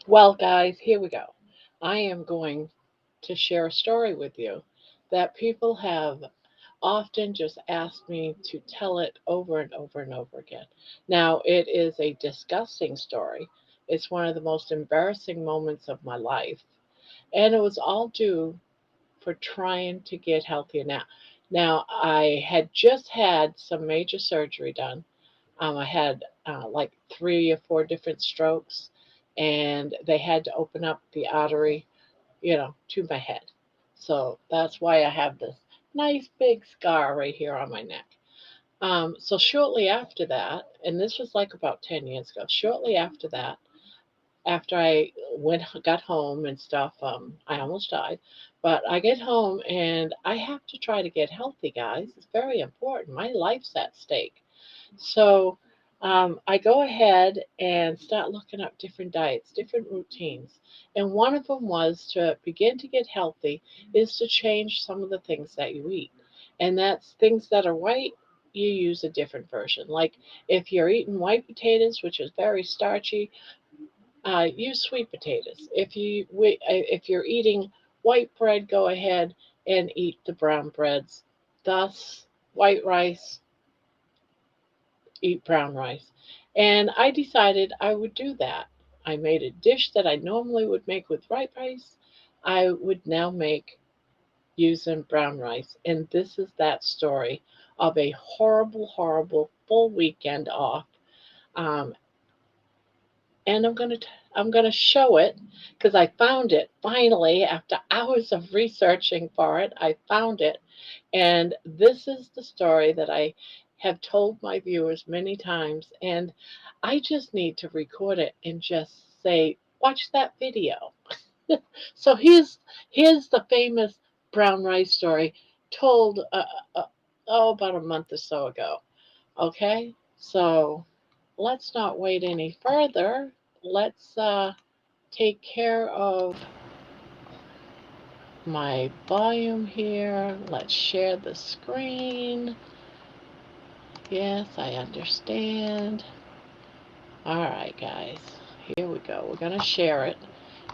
Well, guys, here we go. I am going to share a story with you that people have often just asked me to tell it over and over and over again. Now, it is a disgusting story. It's one of the most embarrassing moments of my life. And it was all due for trying to get healthier. Now, I had just had some major surgery done. I had like 3 or 4 different strokes, and they had to open up the artery, to my head. So that's why I have this nice big scar right here on my neck. So shortly after that, and this was like about 10 years ago, shortly after that, after I got home and stuff, I almost died. But I get home and I have to try to get healthy, guys. It's very important. My life's at stake. So I go ahead and start looking up different diets, different routines. And one of them was to begin to get healthy is to change some of the things that you eat. And that's things that are white, you use a different version. Like if you're eating white potatoes, which is very starchy, use sweet potatoes. If you're eating white bread, go ahead and eat the brown breads. Thus, white rice, eat brown rice. And I decided I would do that. I made a dish that I normally would make with white rice. I would now make using brown rice. And this is that story of a horrible, horrible full weekend off. Um, and I'm gonna show it because I found it finally after hours of researching for it. I found it, and this is the story that I have told my viewers many times, and I just need to record it and just say, "Watch that video." So here's the famous brown rice story told about a month or so ago. Okay, so let's not wait any further. Let's take care of my volume here. Let's share the screen. Yes, I understand. All right, guys. Here we go. We're going to share it.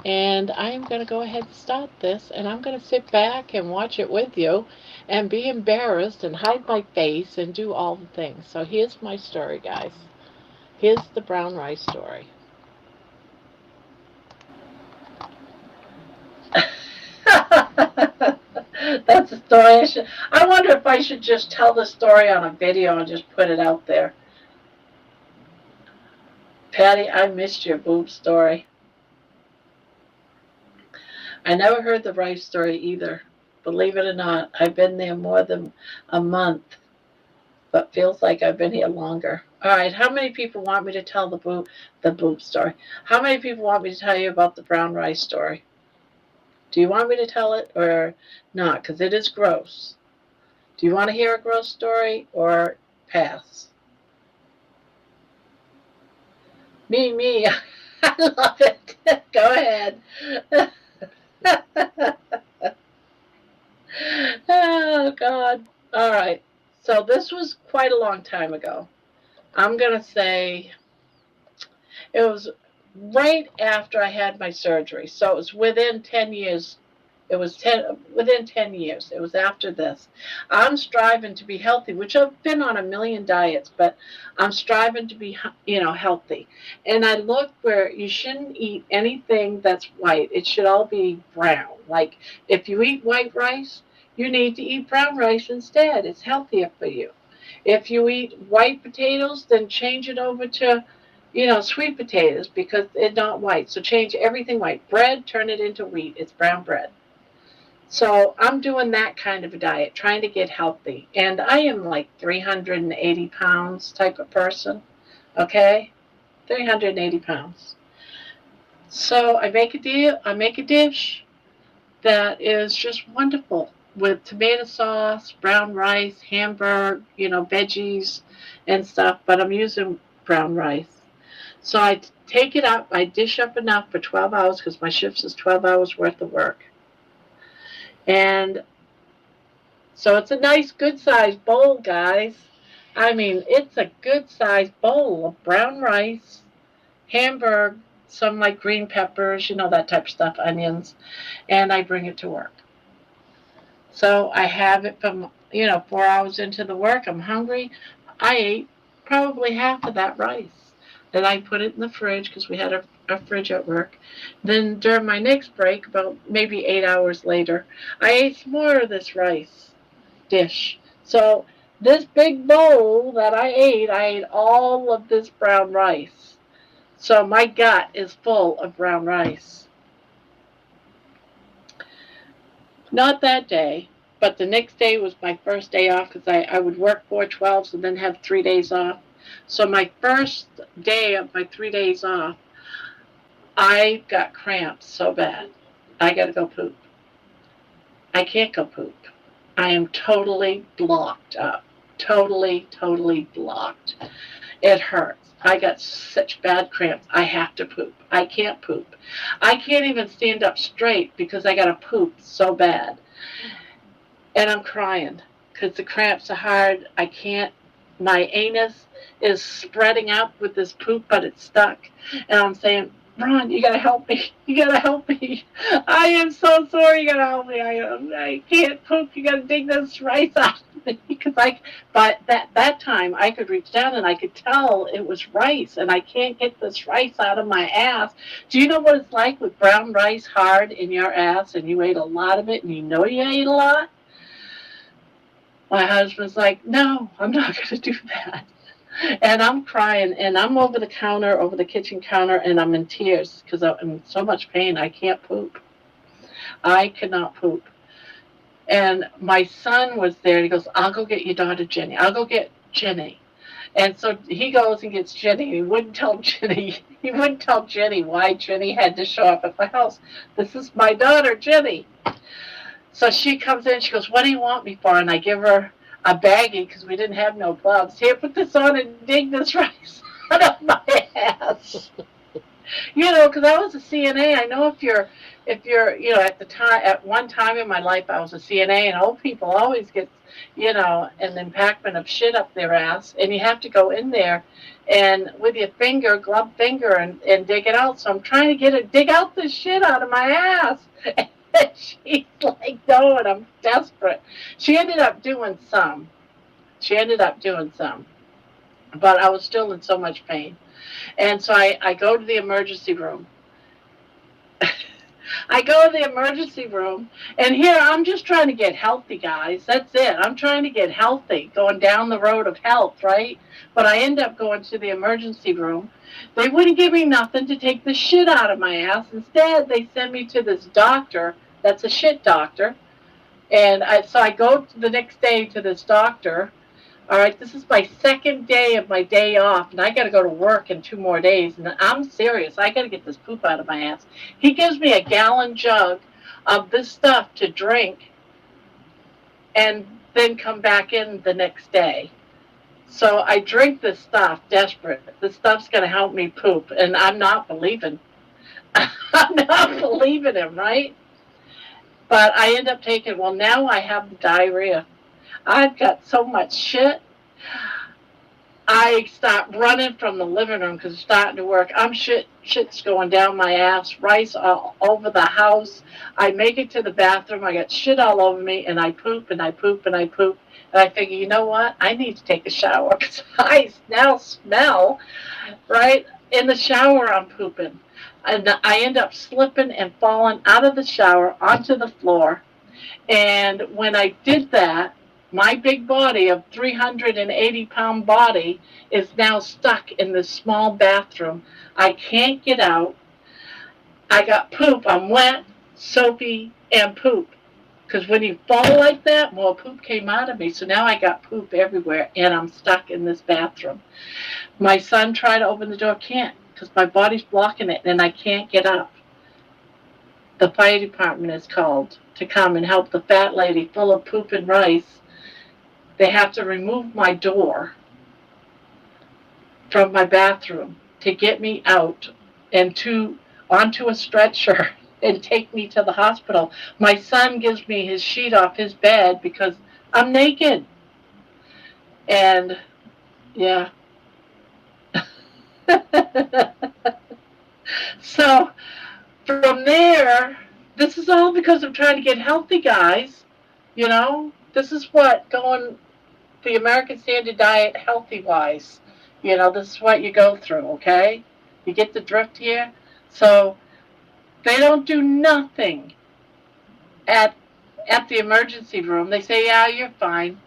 And I'm going to go ahead and start this. And I'm going to sit back and watch it with you and be embarrassed and hide my face and do all the things. So here's my story, guys. Here's the brown rice story. That's a story. I wonder if I should just tell the story on a video and just put it out there. Patty, I missed your boob story. I never heard the rice story either. Believe it or not, I've been there more than a month, but feels like I've been here longer. All right, how many people want me to tell the boob story? How many people want me to tell you about the brown rice story? Do you want me to tell it or not? Because it is gross. Do you want to hear a gross story or pass? Me. I love it. Go ahead. Oh, God. All right. So this was quite a long time ago. I'm going to say it was right after I had my surgery. So it was within 10 years. It was within 10 years. It was after this. I'm striving to be healthy, which I've been on a million diets, but I'm striving to be, healthy. And I look where you shouldn't eat anything that's white. It should all be brown. Like if you eat white rice, you need to eat brown rice instead. It's healthier for you. If you eat white potatoes, then change it over to, sweet potatoes because it's not white. So change everything white. Bread, turn it into wheat. It's brown bread. So I'm doing that kind of a diet, trying to get healthy. And I am like 380 pounds type of person. Okay? 380 pounds. So I make a dish that is just wonderful with tomato sauce, brown rice, hamburger, veggies and stuff, but I'm using brown rice. So I take it up, I dish up enough for 12 hours because my shift is 12 hours worth of work. And so it's a nice, good sized bowl, guys. I mean, it's a good sized bowl of brown rice, hamburger, some like green peppers, that type of stuff, onions, and I bring it to work. So I have it from, 4 hours into the work. I'm hungry. I ate probably half of that rice. Then I put it in the fridge because we had a fridge at work. Then during my next break, about maybe 8 hours later, I ate some more of this rice dish. So this big bowl that I ate all of this brown rice. So my gut is full of brown rice. Not that day, but the next day was my first day off because I would work 4/12s and then have 3 days off. So my first day of my 3 days off, I got cramps so bad. I got to go poop. I can't go poop. I am totally blocked up. Totally, totally blocked. It hurts. I got such bad cramps. I have to poop. I can't poop. I can't even stand up straight because I got to poop so bad. And I'm crying because the cramps are hard. I can't. My anus is spreading out with this poop, but it's stuck. And I'm saying, Ron, you gotta help me. You gotta help me. I am so sorry. You gotta help me. I can't poop. You gotta dig this rice out of me because But that time I could reach down and I could tell it was rice, and I can't get this rice out of my ass. Do you know what it's like with brown rice hard in your ass, and you ate a lot of it, and you ate a lot? My husband's like, no, I'm not going to do that. And I'm crying, and I'm over the kitchen counter, and I'm in tears because I'm in so much pain. I can't poop. I cannot poop. And my son was there. He goes, I'll go get your daughter, Jenny. I'll go get Jenny. And so he goes and gets Jenny. He wouldn't tell Jenny. He wouldn't tell Jenny why Jenny had to show up at my house. This is my daughter, Jenny. So she comes in, she goes, what do you want me for? And I give her a baggie because we didn't have no gloves. Here, put this on and dig this rice out of my ass. Because I was a CNA. I know if you're, at one time in my life, I was a CNA, and old people always get, an impactment of shit up their ass, and you have to go in there and with your glove finger, and dig it out. So I'm trying to dig out this shit out of my ass. And she's like, no, and I'm desperate. She ended up doing some. But I was still in so much pain. And so I go to the emergency room. I go to the emergency room, and here I'm just trying to get healthy, guys. That's it. I'm trying to get healthy, going down the road of health, right? But I end up going to the emergency room. They wouldn't give me nothing to take the shit out of my ass. Instead, they send me to this doctor that's a shit doctor. And so I go the next day to this doctor. All right, this is my second day of my day off, and I got to go to work in 2 more days. And I'm serious. I got to get this poop out of my ass. He gives me a gallon jug of this stuff to drink and then come back in the next day. So I drink this stuff, desperate. This stuff's going to help me poop, and I'm not believing. I'm not believing him, right? But I end up taking, well, now I have the diarrhea. I've got so much shit. I start running from the living room because it's starting to work. Shit's going down my ass, rice all over the house. I make it to the bathroom. I got shit all over me, and I poop, and I poop, and I poop. And I figure, you know what? I need to take a shower because I now smell, right? In the shower, I'm pooping. And I end up slipping and falling out of the shower onto the floor. And when I did that, my big body of 380-pound body is now stuck in this small bathroom. I can't get out. I got poop. I'm wet, soapy, and poop. Because when you fall like that, more poop came out of me. So now I got poop everywhere, and I'm stuck in this bathroom. My son tried to open the door, can't, because my body's blocking it, and I can't get up. The fire department is called to come and help the fat lady full of poop and rice. They have to remove my door from my bathroom to get me out and onto a stretcher and take me to the hospital. My son gives me his sheet off his bed because I'm naked. And yeah. So from there, this is all because I'm trying to get healthy, guys. This is what going the American Standard Diet healthy wise. This is what you go through, okay? You get the drift here? So they don't do nothing at at the emergency room. They say, yeah, you're fine.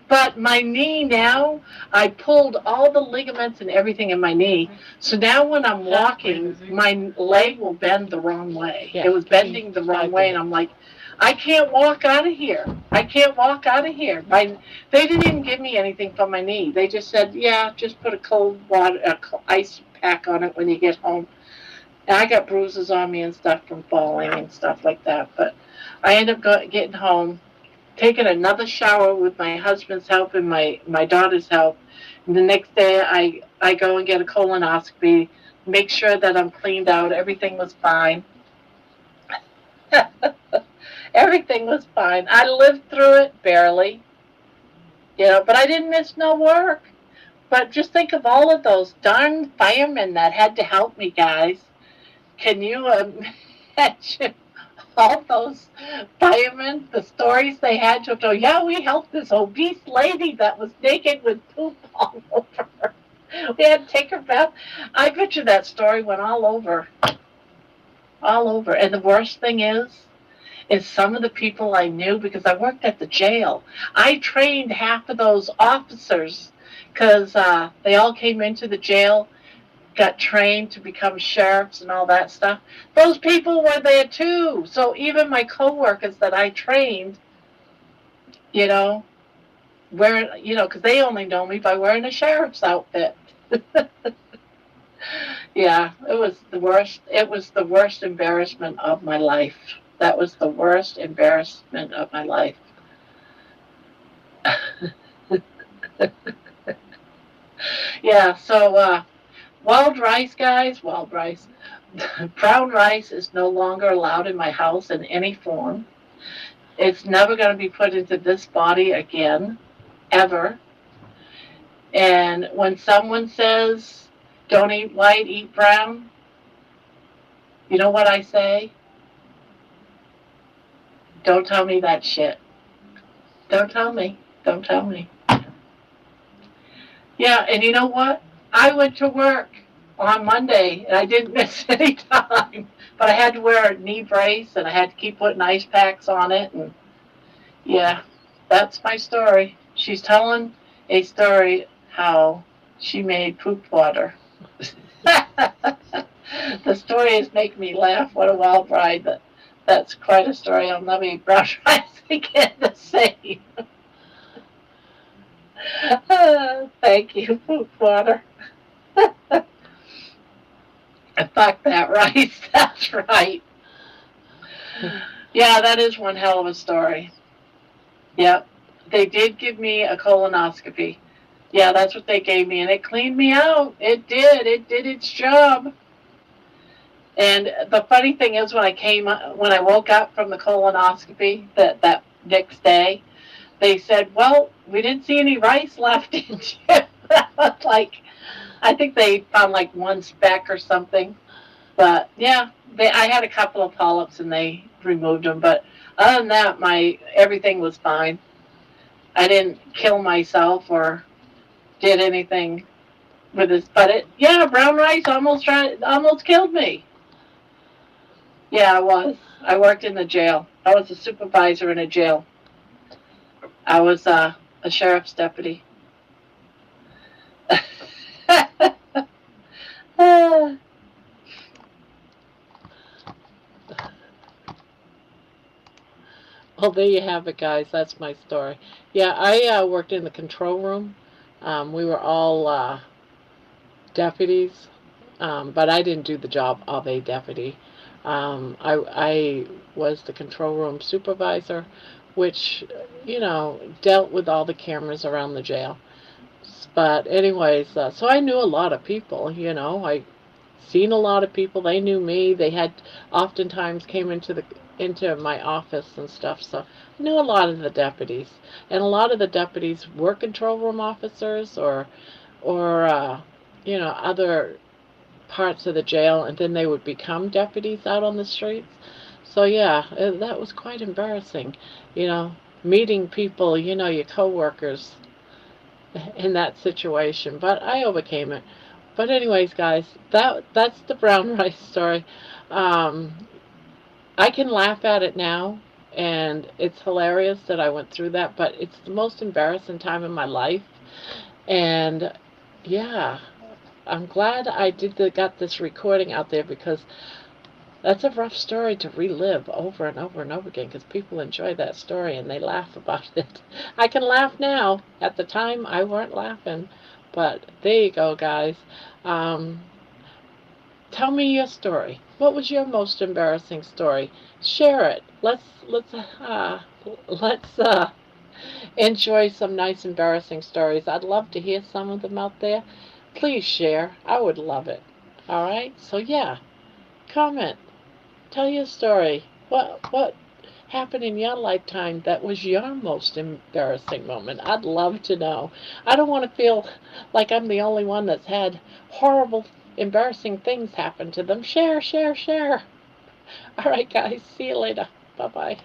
But my knee now, I pulled all the ligaments and everything in my knee. So now when I'm walking, my leg will bend the wrong way. Yeah. It was bending the wrong way, and I'm like, I can't walk out of here. I can't walk out of here. They didn't even give me anything for my knee. They just said, yeah, just put a cold water, ice pack on it when you get home. And I got bruises on me and stuff from falling and stuff like that. But I ended up getting home, taking another shower with my husband's help and my daughter's help. And the next day, I go and get a colonoscopy, make sure that I'm cleaned out. Everything was fine. Everything was fine. I lived through it barely, but I didn't miss no work. But just think of all of those darn firemen that had to help me, guys. Can you imagine all those firemen, the stories they had to tell? Yeah, we helped this obese lady that was naked with poop all over her. We had to take her bath. I bet you that story went all over, all over. And the worst thing is some of the people I knew because I worked at the jail. I trained half of those officers because they all came into the jail, got trained to become sheriffs and all that stuff. Those people were there too. So even my coworkers that I trained, you know, because they only know me by wearing a sheriff's outfit. Yeah, it was the worst. It was the worst embarrassment of my life. That was the worst embarrassment of my life. Yeah, so wild rice, guys, wild rice. Brown rice is no longer allowed in my house in any form. It's never going to be put into this body again, ever. And when someone says, don't eat white, eat brown, you know what I say? Don't tell me that shit. Don't tell me. Don't tell me. Yeah, and you know what? I went to work on Monday and I didn't miss any time. But I had to wear a knee brace and I had to keep putting ice packs on it. And yeah, that's my story. She's telling a story how she made poop water. The story is making me laugh. What a wild ride. That's quite a story. I'll never eat brown rice again the same. Thank you, poop water. Fuck that rice. That's right. Yeah, that is one hell of a story. Yep. They did give me a colonoscopy. Yeah, that's what they gave me, and it cleaned me out. It did. It did its job. And the funny thing is, when I woke up from the colonoscopy that next day, they said, "Well, we didn't see any rice left in you." Like, I think they found like one speck or something. But yeah, I had a couple of polyps and they removed them. But other than that, my everything was fine. I didn't kill myself or did anything with this. But brown rice almost killed me. Yeah, I was. I worked in the jail. I was a supervisor in a jail. I was a sheriff's deputy. Well, there you have it, guys. That's my story. Yeah, I worked in the control room. We were all deputies, but I didn't do the job of a deputy. I was the control room supervisor, which, dealt with all the cameras around the jail. But anyways, so I knew a lot of people. I seen a lot of people. They knew me. They had oftentimes came into my office and stuff. So I knew a lot of the deputies, and a lot of the deputies were control room officers or other parts of the jail, and then they would become deputies out on the streets. So yeah, that was quite embarrassing, you know, meeting people, your coworkers in that situation. But I overcame it. But anyways, guys, that's the brown rice story. Um, I can laugh at it now, and it's hilarious that I went through that. But it's the most embarrassing time in my life, and yeah, I'm glad I got this recording out there because that's a rough story to relive over and over and over again because people enjoy that story and they laugh about it. I can laugh now. At the time, I weren't laughing, but there you go, guys. Um, Tell me your story. What was your most embarrassing story? Share it. Let's enjoy some nice embarrassing stories. I'd love to hear some of them out there. Please share. I would love it. All right. So yeah, comment. Tell your story. What happened in your lifetime that was your most embarrassing moment? I'd love to know. I don't want to feel like I'm the only one that's had horrible, embarrassing things happen to them. Share, share, share. All right, guys. See you later. Bye bye.